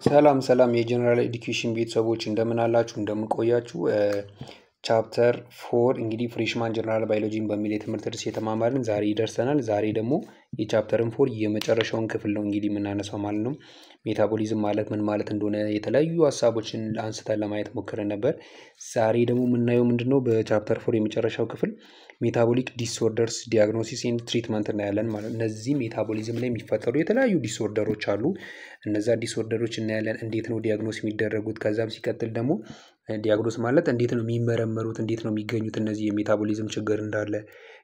ሰላም ሰላም የጀነራል ኤዱኬሽን ቤተሰቦች እንደምን አላችሁ እንደምን ቆያችሁ። ቻፕተር 4 እንግዲህ ፍሬሽማን ጀነራል ባዮሎጂን በሚል የትምህርት ርዕስ የተማማርን ዛሬ ይደርሰናል። ዛሬ ደግሞ የቻፕተርን 4 የመጨረሻውን ክፍል ነው እንግዲህ የምናነሳው ማለት ነው። ሜታቦሊዝም ማለት ምን ማለት እንደሆነ የተለያዩ ሀሳቦችን አንስተን ለማየት ሞክረን ነበር። ዛሬ ደግሞ የምናየው ምንድነው በቻፕተር 4 የመጨረሻው ክፍል ሜታቦሊክ ዲስኦርደርስ ዲያግኖሲስ ኤንድ ትሪትመንት እናያለን ማለት ነው። እነዚህ ሜታቦሊዝም ላይ የሚፈጠሩ የተለያዩ ዲስኦርደሮች አሉ። እነዛ ዲስኦርደሮች እናያለን እንዴት ነው ዲያግኖስ የሚደረጉት። ከዛም ሲቀጥል ደግሞ ዲያግኖስ ማለት እንዴት ነው የሚመረመሩት፣ እንዴት ነው የሚገኙት እነዚህ የሜታቦሊዝም ችግር እንዳለ።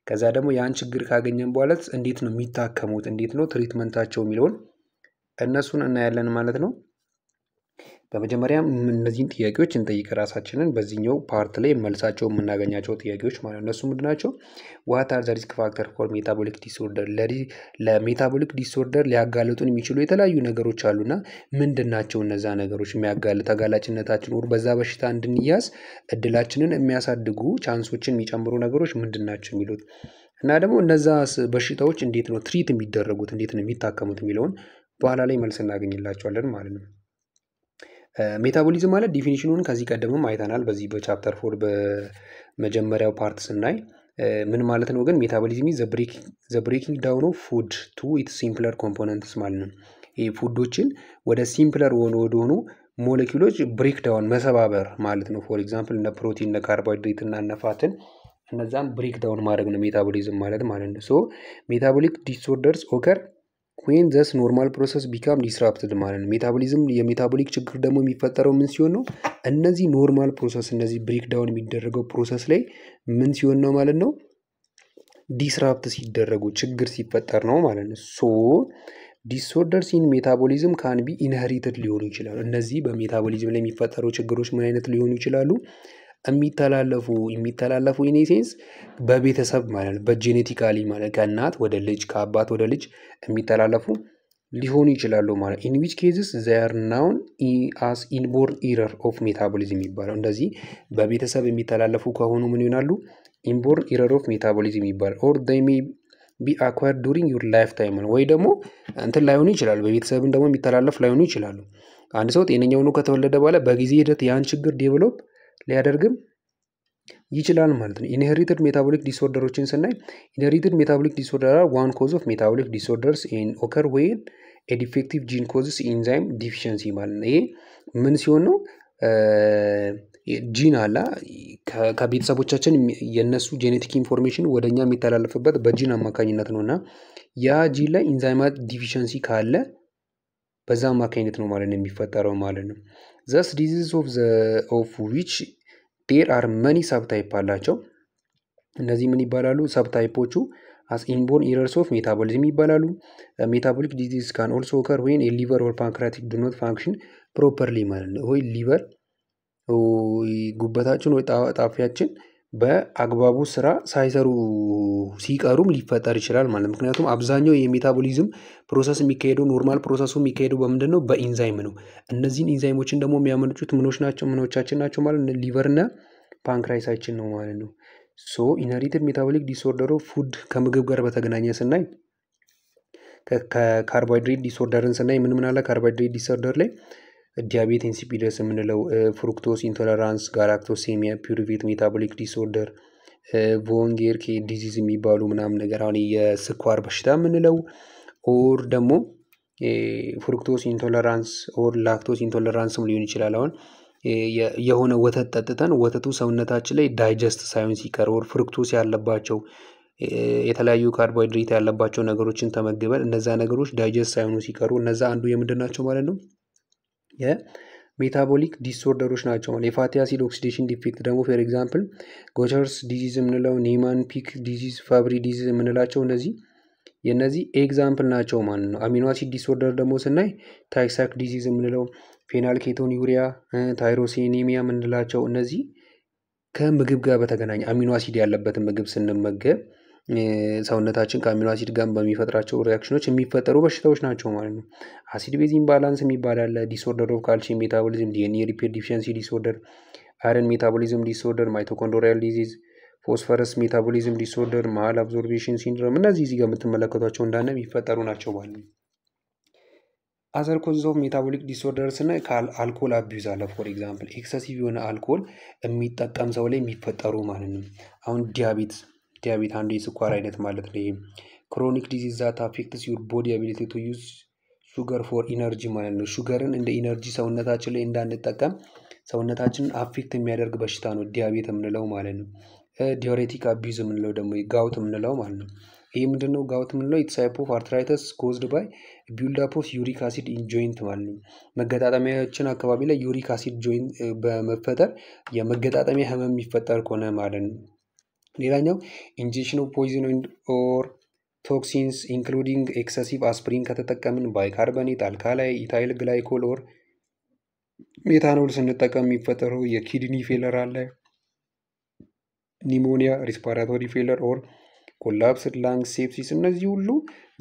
ከዛ ደግሞ ያን ችግር ካገኘን በኋላ እንዴት ነው የሚታከሙት፣ እንዴት ነው ትሪትመንታቸው የሚለውን እነሱን እናያለን ማለት ነው። በመጀመሪያ እነዚህን ጥያቄዎች እንጠይቅ ራሳችንን። በዚህኛው ፓርት ላይ መልሳቸው የምናገኛቸው ጥያቄዎች ማለት ነው። እነሱ ምንድናቸው? ዋት አር ዘ ሪስክ ፋክተር ፎር ሜታቦሊክ ዲስኦርደር፣ ለሜታቦሊክ ዲስኦርደር ሊያጋልጡን የሚችሉ የተለያዩ ነገሮች አሉና ምንድን ናቸው እነዛ ነገሮች? ተጋላጭነታችን ወር በዛ በሽታ እንድንያዝ እድላችንን የሚያሳድጉ ቻንሶችን የሚጨምሩ ነገሮች ምንድን ናቸው የሚሉት እና ደግሞ እነዛ በሽታዎች እንዴት ነው ትሪት የሚደረጉት፣ እንዴት ነው የሚታከሙት የሚለውን በኋላ ላይ መልስ እናገኝላቸዋለን ማለት ነው። ሜታቦሊዝም ማለት ዲፊኒሽኑን ከዚህ ቀደምም አይተናል። በዚህ በቻፕተር 4 በመጀመሪያው ፓርት ስናይ ምን ማለት ነው ግን ሜታቦሊዝም ዘ ብሬኪንግ ዳውን ኦፍ ፉድ ቱ ኢትስ ሲምፕለር ኮምፖነንትስ ማለት ነው። ይሄ ፉዶችን ወደ ሲምፕለር ወደሆኑ ሞለኪውሎች ብሬክ ዳውን መሰባበር ማለት ነው። ፎር ኤግዛምፕል እነ ፕሮቲን፣ እነ ካርቦሃይድሬት እና እነ ፋትን እነዛም ብሬክ ዳውን ማድረግ ነው ሜታቦሊዝም ማለት ነው። ሶ ሜታቦሊክ ዲስኦርደርስ ኦከር ዌን ዘስ ኖርማል ፕሮሰስ ቢካም ዲስራፕትድ ማለት ነው። ሜታቦሊዝም የሜታቦሊክ ችግር ደግሞ የሚፈጠረው ምን ሲሆን ነው? እነዚህ ኖርማል ፕሮሰስ እነዚህ ብሬክ ዳውን የሚደረገው ፕሮሰስ ላይ ምን ሲሆን ነው ማለት ነው? ዲስራፕት ሲደረጉ ችግር ሲፈጠር ነው ማለት ነው። ሶ ዲስኦርደርስ ኢን ሜታቦሊዝም ካን ቢ ኢንሄሪትድ ሊሆኑ ይችላሉ። እነዚህ በሜታቦሊዝም ላይ የሚፈጠሩ ችግሮች ምን አይነት ሊሆኑ ይችላሉ? የሚተላለፉ ኢኔሴንስ በቤተሰብ ማለት ነው። በጄኔቲካሊ ማለት ከእናት ወደ ልጅ ከአባት ወደ ልጅ የሚተላለፉ ሊሆኑ ይችላሉ ማለት ኢን ዊች ኬዝስ ዘር ናውን አስ ኢንቦርን ኢረር ኦፍ ሜታቦሊዝም ይባላል። እንደዚህ በቤተሰብ የሚተላለፉ ከሆኑ ምን ይሆናሉ? ኢንቦርን ኢረር ኦፍ ሜታቦሊዝም ይባላል። ኦር ዴይ ሜይ ቢ አኳርድ ዱሪንግ ዩር ላይፍ ታይም ነው። ወይ ደግሞ እንትን ላይሆኑ ይችላሉ፣ በቤተሰብም ደግሞ የሚተላለፍ ላይሆኑ ይችላሉ። አንድ ሰው ጤነኛ ሆኖ ከተወለደ በኋላ በጊዜ ሂደት ያን ችግር ዴቨሎፕ ሊያደርግም ይችላል ማለት ነው። ኢንሄሪትድ ሜታቦሊክ ዲስኦርደሮችን ስናይ ኢንሄሪትድ ሜታቦሊክ ዲስኦርደር አር ዋን ኮዝ ኦፍ ሜታቦሊክ ዲስኦርደርስ ኢን ኦከር ዌን ኤ ዲፌክቲቭ ጂን ኮዝስ ኢንዛይም ዲፊሽንሲ ማለት ነው። ይሄ ምን ሲሆን ነው? ጂን አላ ከቤተሰቦቻችን የነሱ ጄኔቲክ ኢንፎርሜሽን ወደኛ የሚተላለፍበት በጂን አማካኝነት ነው እና ያ ጂን ላይ ኢንዛይማት ዲፊሽንሲ ካለ በዛ አማካኝነት ነው ማለት ነው የሚፈጠረው ማለት ነው። ዘስ ዲዚዝ ኦፍ ዊች ዴር አር መኒ ሰብታይፕ አላቸው። እነዚህ ምን ይባላሉ? ሰብታይፖቹ አስ ኢንቦርን ኢረርስ ኦፍ ሜታቦሊዝም ይባላሉ። ሜታቦሊክ ዲዚዝ ካን ኦልሶ ኦከር ዌን ሊቨር ኦር ፓንክራቲክ ዱ ኖት ፋንክሽን ፕሮፐርሊ ማለት ነው። ወይ ሊቨር ጉበታችን ወይ ጣፊያችን በአግባቡ ስራ ሳይሰሩ ሲቀሩም ሊፈጠር ይችላል ማለት ነው። ምክንያቱም አብዛኛው የሜታቦሊዝም ፕሮሰስ የሚካሄደው ኖርማል ፕሮሰሱ የሚካሄደው በምንድን ነው? በኢንዛይም ነው። እነዚህን ኢንዛይሞችን ደግሞ የሚያመነጩት ምኖቻችን ናቸው ማለት ነው? ሊቨር እና ፓንክራይሳችን ነው ማለት ነው። ሶ ኢንሄሪትድ ሜታቦሊክ ዲስኦርደር ፉድ ከምግብ ጋር በተገናኘ ስናይ ከካርቦሃይድሬት ዲስኦርደርን ስናይ ምን አለ? ካርቦሃይድሬት ዲስኦርደር ላይ ዲያቤት ኢንሲፒደስ የምንለው፣ ፍሩክቶስ ኢንቶለራንስ፣ ጋላክቶሴሚያ፣ ፒሩቬት ሜታቦሊክ ዲስኦርደር፣ ቮንጌርኬ ዲዚዝ የሚባሉ ምናምን ነገር አሁን የስኳር በሽታ የምንለው ኦር ደግሞ ፍሩክቶስ ኢንቶለራንስ ኦር ላክቶስ ኢንቶለራንስም ሊሆን ይችላል። አሁን የሆነ ወተት ጠጥተን ወተቱ ሰውነታችን ላይ ዳይጀስት ሳይሆን ሲቀር ኦር ፍሩክቶስ ያለባቸው የተለያዩ ካርቦሃይድሬት ያለባቸው ነገሮችን ተመግበን እነዛ ነገሮች ዳይጀስት ሳይሆኑ ሲቀሩ እነዛ አንዱ የምንድን ናቸው ማለት ነው? የሜታቦሊክ ዲስኦርደሮች ናቸው። የፋቲ አሲድ ኦክሲዴሽን ዲፌክት ደግሞ ፎር ኤግዛምፕል ጎቸርስ ዲዚዝ የምንለው፣ ኒማን ፒክ ዲዚዝ፣ ፋብሪ ዲዚዝ የምንላቸው እነዚህ የእነዚህ ኤግዛምፕል ናቸው ማለት ነው። አሚኖ አሲድ ዲስኦርደር ደግሞ ስናይ ታይሳክ ዲዚዝ የምንለው፣ ፌናል ኬቶን ዩሪያ፣ ታይሮሲኔሚያ የምንላቸው እነዚህ ከምግብ ጋር በተገናኘ አሚኖ አሲድ ያለበትን ምግብ ስንመገብ ሰውነታችን ከአሚኖ አሲድ ጋር በሚፈጥራቸው ሪያክሽኖች የሚፈጠሩ በሽታዎች ናቸው ማለት ነው። አሲድ ቤዝ ኢምባላንስ የሚባል አለ። ዲስኦርደር ኦፍ ካልሲየም ሜታቦሊዝም፣ ዲኤንኤ ሪፔር ዲፊሸንሲ ዲስኦርደር፣ አይረን ሜታቦሊዝም ዲስኦርደር፣ ማይቶኮንድሪያል ዲዚዝ፣ ፎስፈረስ ሜታቦሊዝም ዲስኦርደር፣ ማል አብዞርቤሽን ሲንድሮም እነዚህ እዚህ ጋር የምትመለከቷቸው እንዳለ የሚፈጠሩ ናቸው ማለት ነው። አዘር ኮዝስ ኦፍ ሜታቦሊክ ዲስኦርደርስ እና አልኮል አቢዩዝ አለ። ፎር ኤግዛምፕል ኤክሰሲቭ የሆነ አልኮል የሚጠቀም ሰው ላይ የሚፈጠሩ ማለት ነው። አሁን ዲያቤት አንዱ የስኳር አይነት ማለት ነው። ይሄ ክሮኒክ ዲዚዝ ዛት አፌክትስ ዩር ቦዲ አቢሊቲ ቱ ዩዝ ሹገር ፎር ኢነርጂ ማለት ነው። ሹገርን እንደ ኢነርጂ ሰውነታችን ላይ እንዳንጠቀም ሰውነታችንን አፌክት የሚያደርግ በሽታ ነው ዲያቤት የምንለው ማለት ነው። ዲዩሬቲክ አቢዩዝ የምንለው ደግሞ ጋውት የምንለው ማለት ነው። ይህ ምንድነው? ጋውት የምንለው ኢትስ ታይፕ ኦፍ አርትራይተስ ኮዝድ ባይ ቢልድ አፕ ኦፍ ዩሪክ አሲድ ኢን ጆይንት ማለት ነው። መገጣጠሚያችን አካባቢ ላይ ዩሪክ አሲድ ጆይንት በመፈጠር የመገጣጠሚያ ህመም የሚፈጠር ከሆነ ማለት ነው። ሌላኛው ኢንጀክሽን ኦፍ ፖይዝን ኦር ቶክሲንስ ኢንክሉዲንግ ኤክሰሲቭ አስፕሪን ከተጠቀምን፣ ባይካርበኔት፣ አልካላይ፣ ኢታይል ግላይኮል ኦር ሜታኖል ስንጠቀም የሚፈጠረው የኪድኒ ፌለር አለ፣ ኒሞኒያ፣ ሪስፓራቶሪ ፌለር ኦር ኮላፕስድ ላንግ፣ ሴፕሲስ። እነዚህ ሁሉ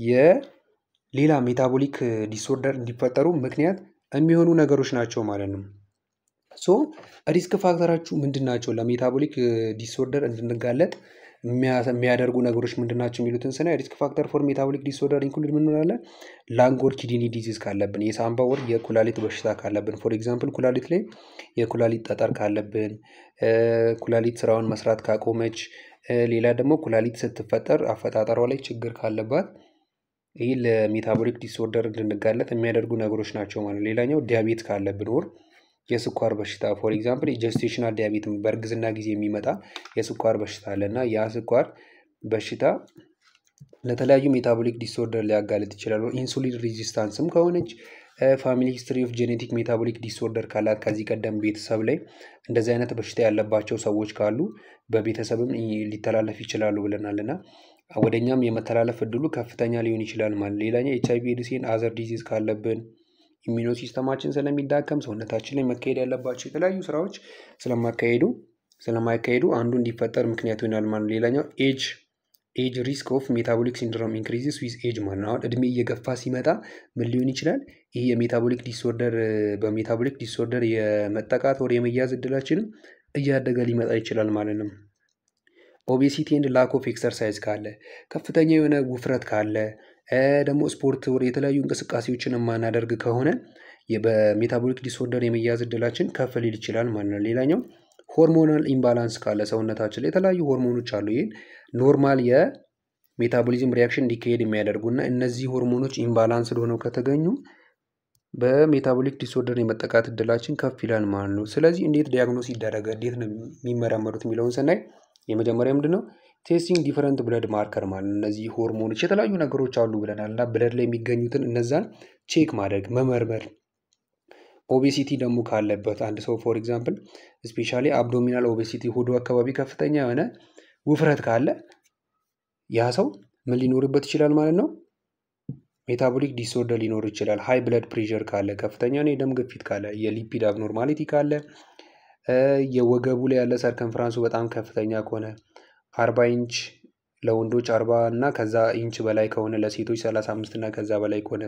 የሌላ ሜታቦሊክ ዲስኦርደር እንዲፈጠሩ ምክንያት የሚሆኑ ነገሮች ናቸው ማለት ነው። ሶ ሪስክ ፋክተራችሁ ምንድን ናቸው? ለሜታቦሊክ ዲስኦርደር እንድንጋለጥ የሚያደርጉ ነገሮች ምንድን ናቸው የሚሉትን ስናይ ሪስክ ፋክተር ፎር ሜታቦሊክ ዲስኦርደር ኢንክሉድ ምን እንላለን? ላንግ ኦር ኪድኒ ዲዚዝ ካለብን፣ የሳምባ ወር የኩላሊት በሽታ ካለብን፣ ፎር ኤግዛምፕል ኩላሊት ላይ የኩላሊት ጠጠር ካለብን፣ ኩላሊት ስራውን መስራት ካቆመች፣ ሌላ ደግሞ ኩላሊት ስትፈጠር አፈጣጠሯ ላይ ችግር ካለባት፣ ይህ ለሜታቦሊክ ዲስኦርደር እንድንጋለጥ የሚያደርጉ ነገሮች ናቸው ማለት ነው። ሌላኛው ዲያቤት ካለብን ወር የስኳር በሽታ ፎር ኤግዛምፕል የጀስቴሽናል ዲያቤት በእርግዝና ጊዜ የሚመጣ የስኳር በሽታ አለ እና ያ ስኳር በሽታ ለተለያዩ ሜታቦሊክ ዲስኦርደር ሊያጋልጥ ይችላል። ኢንሱሊን ሬዚስታንስም ከሆነች፣ ፋሚሊ ሂስትሪ ኦፍ ጄኔቲክ ሜታቦሊክ ዲስኦርደር ካላት፣ ከዚህ ቀደም ቤተሰብ ላይ እንደዚህ አይነት በሽታ ያለባቸው ሰዎች ካሉ በቤተሰብም ሊተላለፍ ይችላሉ ብለናል እና ወደኛም የመተላለፍ እድሉ ከፍተኛ ሊሆን ይችላል ማለት። ሌላኛው ኤች አይ ቪ ኤድስን አዘር ዲዚዝ ካለብን፣ ኢሚኖ ሲስተማችን ስለሚዳከም ሰውነታችን ላይ መካሄድ ያለባቸው የተለያዩ ስራዎች ስለማይካሄዱ አንዱ እንዲፈጠር ምክንያት ይሆናል ማለት። ሌላኛው ኤጅ ሪስክ ኦፍ ሜታቦሊክ ሲንድሮም ኢንክሪዚስ ዊዝ ኤጅ ማለት ነው። አሁን እድሜ እየገፋ ሲመጣ ምን ሊሆን ይችላል? ይህ የሜታቦሊክ ዲስኦርደር በሜታቦሊክ ዲስኦርደር የመጠቃት ወር የመያዝ እድላችንም እያደገ ሊመጣ ይችላል ማለት ነው። ኦቤሲቲ ኤንድ ላክ ኦፍ ኤክሰርሳይዝ ካለ፣ ከፍተኛ የሆነ ውፍረት ካለ፣ ደግሞ ስፖርት ወር የተለያዩ እንቅስቃሴዎችን የማናደርግ ከሆነ በሜታቦሊክ ዲስኦርደር የመያዝ እድላችን ከፍ ሊል ይችላል ማለት ነው። ሌላኛው ሆርሞናል ኢምባላንስ ካለ፣ ሰውነታችን ላይ የተለያዩ ሆርሞኖች አሉ። ይህን ኖርማል የሜታቦሊዝም ሪያክሽን እንዲካሄድ የሚያደርጉና እነዚህ ሆርሞኖች ኢምባላንስድ ሆነው ከተገኙ በሜታቦሊክ ዲስኦርደር የመጠቃት እድላችን ከፍ ይላል ማለት ነው። ስለዚህ እንዴት ዲያግኖስ ይደረጋል፣ እንዴት ነው የሚመረመሩት የሚለውን ስናይ የመጀመሪያ ምንድን ነው ቴስቲንግ ዲፈረንት ብለድ ማርከር ማለት ነው። እነዚህ ሆርሞኖች የተለያዩ ነገሮች አሉ ብለናል እና ብለድ ላይ የሚገኙትን እነዛን ቼክ ማድረግ መመርመር። ኦቤሲቲ ደግሞ ካለበት አንድ ሰው ፎር ኤግዛምፕል ስፔሻሊ አብዶሚናል ኦቤሲቲ ሆዶ አካባቢ ከፍተኛ የሆነ ውፍረት ካለ ያ ሰው ምን ሊኖርበት ይችላል ማለት ነው? ሜታቦሊክ ዲስኦርደር ሊኖር ይችላል። ሃይ ብለድ ፕሬሸር ካለ፣ ከፍተኛ የደም ግፊት ካለ፣ የሊፒድ አብኖርማሊቲ ካለ፣ የወገቡ ላይ ያለ ሰርከንፍራንሱ በጣም ከፍተኛ ከሆነ 40 ኢንች ለወንዶች 40 እና ከዛ ኢንች በላይ ከሆነ፣ ለሴቶች 35 እና ከዛ በላይ ከሆነ፣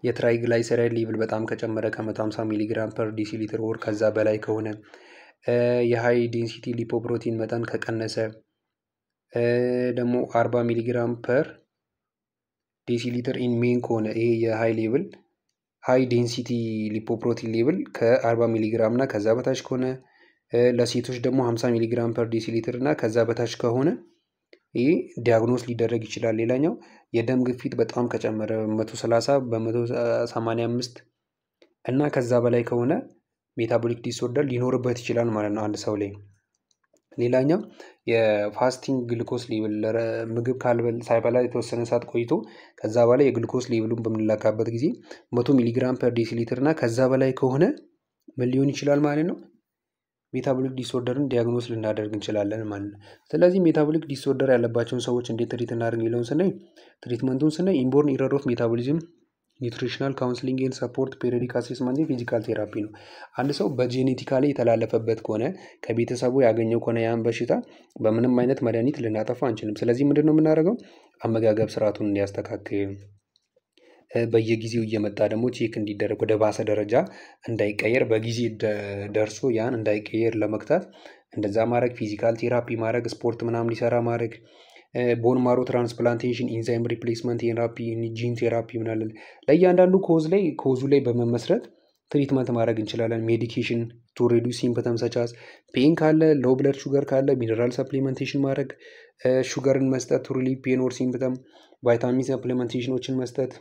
የትራይግላይሰራይድ ሌቭል በጣም ከጨመረ ከ150 ሚሊግራም ፐር ዲሲሊትር ወር ከዛ በላይ ከሆነ፣ የሃይ ዴንሲቲ ሊፖፕሮቲን መጠን ከቀነሰ፣ ደግሞ 40 ሚሊግራም ፐር ዴሲሊትር ኢን ሜን ከሆነ፣ ይሄ የሃይ ሌቭል ሃይ ዴንሲቲ ሊፖፕሮቲን ሌቭል ከ40 ሚሊግራም እና ከዛ በታች ከሆነ፣ ለሴቶች ደግሞ 50 ሚሊግራም ፐር ዲሲሊትር እና ከዛ በታች ከሆነ ይህ ዲያግኖስ ሊደረግ ይችላል። ሌላኛው የደም ግፊት በጣም ከጨመረ 130 በ185 እና ከዛ በላይ ከሆነ ሜታቦሊክ ዲስኦርደር ሊኖርበት ይችላል ማለት ነው አንድ ሰው ላይ። ሌላኛው የፋስቲንግ ግሉኮስ ሌቭል ምግብ ሳይበላ የተወሰነ ሰዓት ቆይቶ ከዛ በላይ የግሉኮስ ሌቭሉን በምንለካበት ጊዜ 100 ሚሊግራም ፐር ዴሲሊትር እና ከዛ በላይ ከሆነ ምን ሊሆን ይችላል ማለት ነው? ሜታቦሊክ ዲስኦርደርን ዲያግኖስ ልናደርግ እንችላለን ማለት ነው። ስለዚህ ሜታቦሊክ ዲስኦርደር ያለባቸውን ሰዎች እንዴት ትሪት እናደርግ የሚለውን ስናይ ትሪትመንቱን ስናይ ኢንቦርን ኢረር ኦፍ ሜታቦሊዝም፣ ኒውትሪሽናል ካውንስሊንግ ኤንድ ሰፖርት፣ ፔሪዮዲክ አሴስመንት፣ ፊዚካል ቴራፒ ነው። አንድ ሰው በጄኔቲካሊ የተላለፈበት ከሆነ ከቤተሰቡ ያገኘው ከሆነ ያን በሽታ በምንም አይነት መድኃኒት ልናጠፋ አንችልም። ስለዚህ ምንድን ነው የምናደርገው? አመጋገብ ስርዓቱን እንዲያስተካክል፣ በየጊዜው እየመጣ ደግሞ ቼክ እንዲደረግ፣ ወደ ባሰ ደረጃ እንዳይቀየር በጊዜ ደርሶ ያን እንዳይቀየር ለመግታት እንደዛ ማድረግ፣ ፊዚካል ቴራፒ ማድረግ፣ ስፖርት ምናምን ሊሰራ ማድረግ፣ ቦን ማሮ ትራንስፕላንቴሽን፣ ኢንዛይም ሪፕሌስመንት ቴራፒ፣ ጂን ቴራፒ ምናለን ለእያንዳንዱ ኮዙ ላይ በመመስረት ትሪትመንት ማድረግ እንችላለን። ሜዲኬሽን ቱ ሬዱስ ሲምፕተም ሰቻስ ፔን ካለ ሎው ብለድ ሹገር ካለ ሚነራል ሰፕሊመንቴሽን ማድረግ፣ ሹገርን መስጠት ቱ ሪሊቭ ፔን ኦር ሲምፕተም፣ ቫይታሚን ሰፕሊመንቴሽኖችን መስጠት።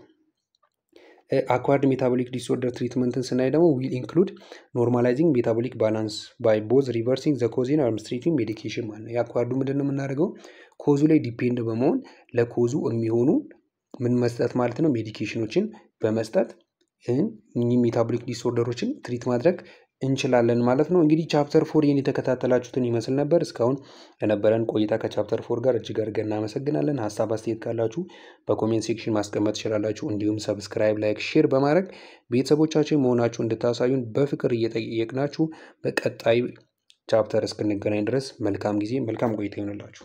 አኳርድ ሜታቦሊክ ዲስኦርደር ትሪትመንትን ስናይ ደግሞ ዊል ኢንክሉድ ኖርማላይዚንግ ሜታቦሊክ ባላንስ ባይ ቦዝ ሪቨርሲንግ ዘ ኮዝ ኢን አድሚኒስትሬቲንግ ሜዲኬሽን ማለት ነው። የአኳርዱ ምንድን ነው የምናደርገው? ኮዙ ላይ ዲፔንድ በመሆን ለኮዙ የሚሆኑ ምን መስጠት ማለት ነው? ሜዲኬሽኖችን በመስጠት እኚህ ሜታቦሊክ ዲስኦርደሮችን ትሪት ማድረግ እንችላለን ማለት ነው። እንግዲህ ቻፕተር 4 ይህን የተከታተላችሁትን ይመስል ነበር። እስካሁን ለነበረን ቆይታ ከቻፕተር 4 ጋር እጅግ አድርገን እናመሰግናለን። ሀሳብ አስተያየት ካላችሁ በኮሜንት ሴክሽን ማስቀመጥ ትችላላችሁ። እንዲሁም ሰብስክራይብ፣ ላይክ፣ ሼር በማድረግ ቤተሰቦቻችን መሆናችሁ እንድታሳዩን በፍቅር እየጠየቅናችሁ በቀጣይ ቻፕተር እስክንገናኝ ድረስ መልካም ጊዜ መልካም ቆይታ ይሆንላችሁ።